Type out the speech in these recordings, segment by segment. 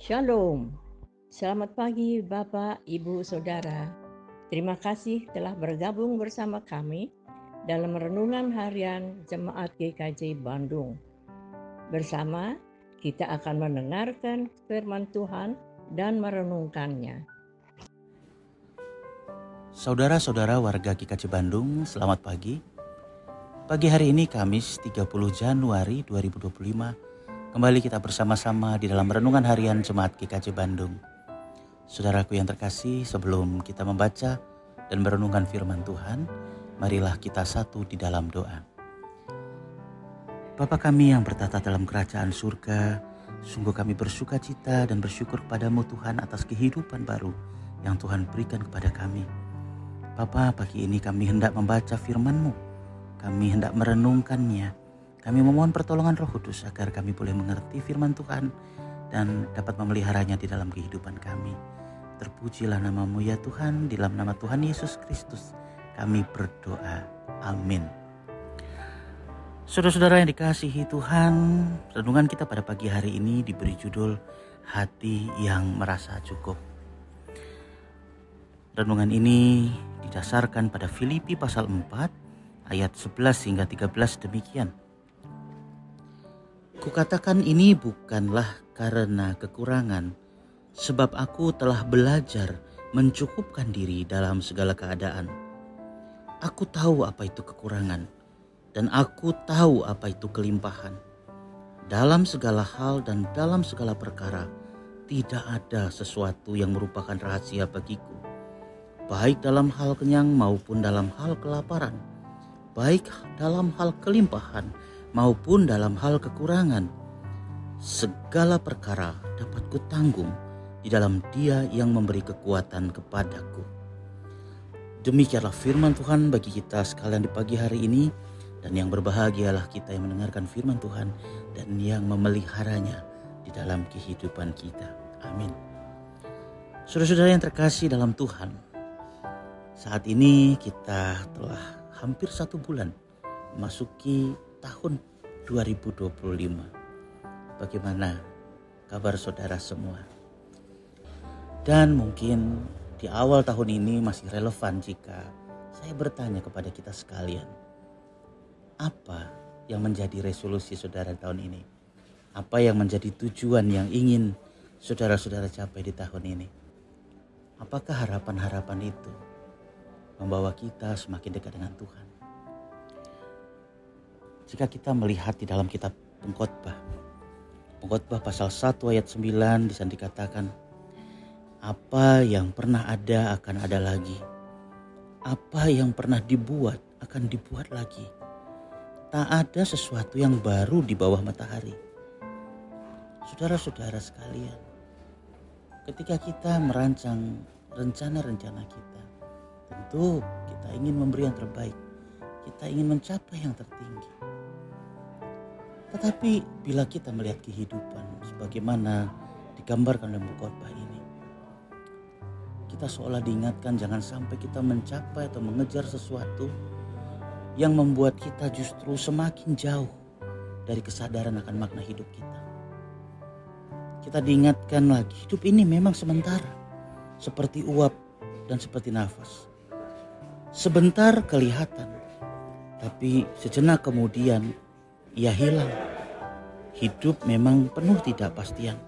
Shalom. Selamat pagi Bapak, Ibu, Saudara. Terima kasih telah bergabung bersama kami dalam renungan harian Jemaat GKJ Bandung. Bersama kita akan mendengarkan firman Tuhan dan merenungkannya. Saudara-saudara warga GKJ Bandung, selamat pagi. Pagi hari ini Kamis 30 Januari 2025, kembali kita bersama-sama di dalam renungan harian Jemaat GKJ Bandung. Saudaraku yang terkasih, sebelum kita membaca dan merenungkan firman Tuhan, marilah kita satu di dalam doa. Bapa kami yang bertata dalam kerajaan surga, sungguh kami bersuka cita dan bersyukur kepadamu Tuhan atas kehidupan baru yang Tuhan berikan kepada kami. Bapa, pagi ini kami hendak membaca firman-Mu, kami hendak merenungkannya. Kami memohon pertolongan Roh Kudus agar kami boleh mengerti firman Tuhan dan dapat memeliharanya di dalam kehidupan kami. Terpujilah nama-Mu ya Tuhan, di dalam nama Tuhan Yesus Kristus kami berdoa. Amin. Saudara-saudara yang dikasihi Tuhan, renungan kita pada pagi hari ini diberi judul Hati yang Merasa Cukup. Renungan ini didasarkan pada Filipi pasal 4 ayat 11 hingga 13 demikian. Kukatakan ini bukanlah karena kekurangan, sebab aku telah belajar mencukupkan diri dalam segala keadaan. Aku tahu apa itu kekurangan, dan aku tahu apa itu kelimpahan. Dalam segala hal dan dalam segala perkara, tidak ada sesuatu yang merupakan rahasia bagiku. Baik dalam hal kenyang maupun dalam hal kelaparan, baik dalam hal kelimpahan maupun dalam hal kekurangan. Segala perkara dapat kutanggung di dalam Dia yang memberi kekuatan kepadaku. Demikianlah firman Tuhan bagi kita sekalian di pagi hari ini, dan yang berbahagialah kita yang mendengarkan firman Tuhan dan yang memeliharanya di dalam kehidupan kita. Amin. Saudara-saudara yang terkasih dalam Tuhan, saat ini kita telah hampir 1 bulan memasuki tahun 2025. Bagaimana kabar saudara semua? Dan mungkin di awal tahun ini masih relevan jika saya bertanya kepada kita sekalian, apa yang menjadi resolusi saudara tahun ini? Apa yang menjadi tujuan yang ingin saudara-saudara capai di tahun ini? Apakah harapan-harapan itu membawa kita semakin dekat dengan Tuhan? Jika kita melihat di dalam kitab Pengkhotbah pasal 1 ayat 9 di sana dikatakan, apa yang pernah ada akan ada lagi. Apa yang pernah dibuat akan dibuat lagi. Tak ada sesuatu yang baru di bawah matahari. Saudara-saudara sekalian, ketika kita merancang rencana-rencana kita, tentu kita ingin memberi yang terbaik. Kita ingin mencapai yang tertinggi. Tetapi bila kita melihat kehidupan sebagaimana digambarkan dalam khotbah ini, kita seolah diingatkan jangan sampai kita mencapai atau mengejar sesuatu yang membuat kita justru semakin jauh dari kesadaran akan makna hidup kita. Kita diingatkan lagi, hidup ini memang sementara, seperti uap dan seperti nafas. Sebentar kelihatan, tapi sejenak kemudian ia hilang. Hidup memang penuh tidak pastian.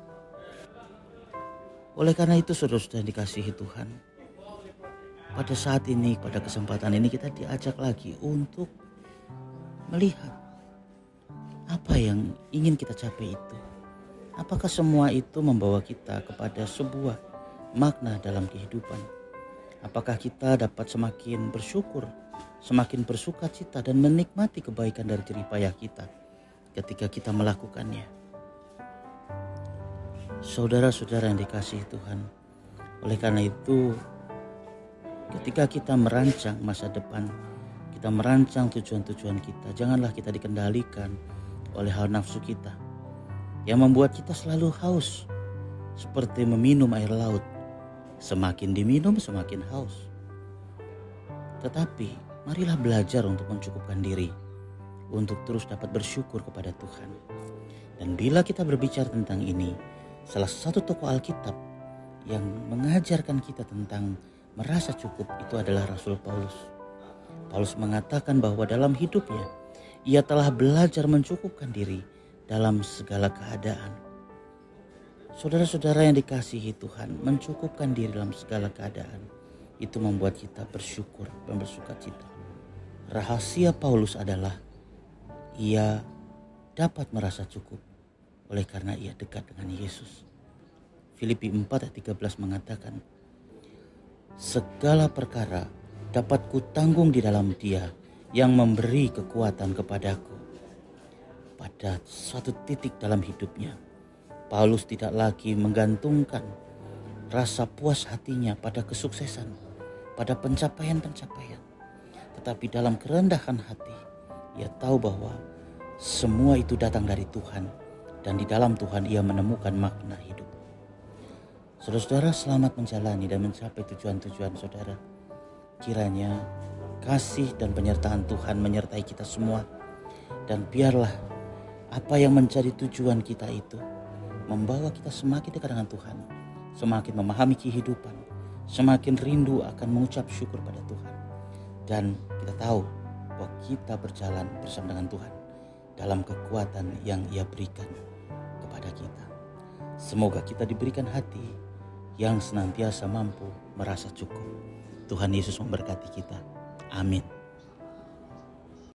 Oleh karena itu saudara-saudara dikasihi Tuhan, pada saat ini, pada kesempatan ini kita diajak lagi untuk melihat apa yang ingin kita capai itu. Apakah semua itu membawa kita kepada sebuah makna dalam kehidupan? Apakah kita dapat semakin bersyukur, semakin bersuka cita dan menikmati kebaikan dari jerih payah kita ketika kita melakukannya? Saudara-saudara yang dikasihi Tuhan, oleh karena itu ketika kita merancang masa depan, kita merancang tujuan-tujuan kita, janganlah kita dikendalikan oleh hawa nafsu kita yang membuat kita selalu haus seperti meminum air laut. Semakin diminum semakin haus. Tetapi marilah belajar untuk mencukupkan diri, untuk terus dapat bersyukur kepada Tuhan. Dan bila kita berbicara tentang ini, Salah satu tokoh Alkitab yang mengajarkan kita tentang merasa cukup itu adalah Rasul Paulus. Paulus mengatakan bahwa dalam hidupnya ia telah belajar mencukupkan diri dalam segala keadaan. Saudara-saudara yang dikasihi Tuhan, mencukupkan diri dalam segala keadaan itu membuat kita bersyukur dan bersukacita. Rahasia Paulus adalah ia dapat merasa cukup oleh karena ia dekat dengan Yesus. Filipi 4 ayat 13 mengatakan, segala perkara dapat kutanggung di dalam Dia yang memberi kekuatan kepadaku. Pada suatu titik dalam hidupnya, Paulus tidak lagi menggantungkan rasa puas hatinya pada kesuksesan, pada pencapaian-pencapaian. Tetapi dalam kerendahan hati, ia tahu bahwa semua itu datang dari Tuhan, dan di dalam Tuhan ia menemukan makna hidup. Saudara-saudara, selamat menjalani dan mencapai tujuan-tujuan saudara. Kiranya kasih dan penyertaan Tuhan menyertai kita semua, dan biarlah apa yang menjadi tujuan kita itu membawa kita semakin dekat dengan Tuhan, semakin memahami kehidupan, semakin rindu akan mengucap syukur pada Tuhan. Dan kita tahu bahwa kita berjalan bersama dengan Tuhan dalam kekuatan yang Ia berikan kepada kita. Semoga kita diberikan hati yang senantiasa mampu merasa cukup. Tuhan Yesus memberkati kita. Amin.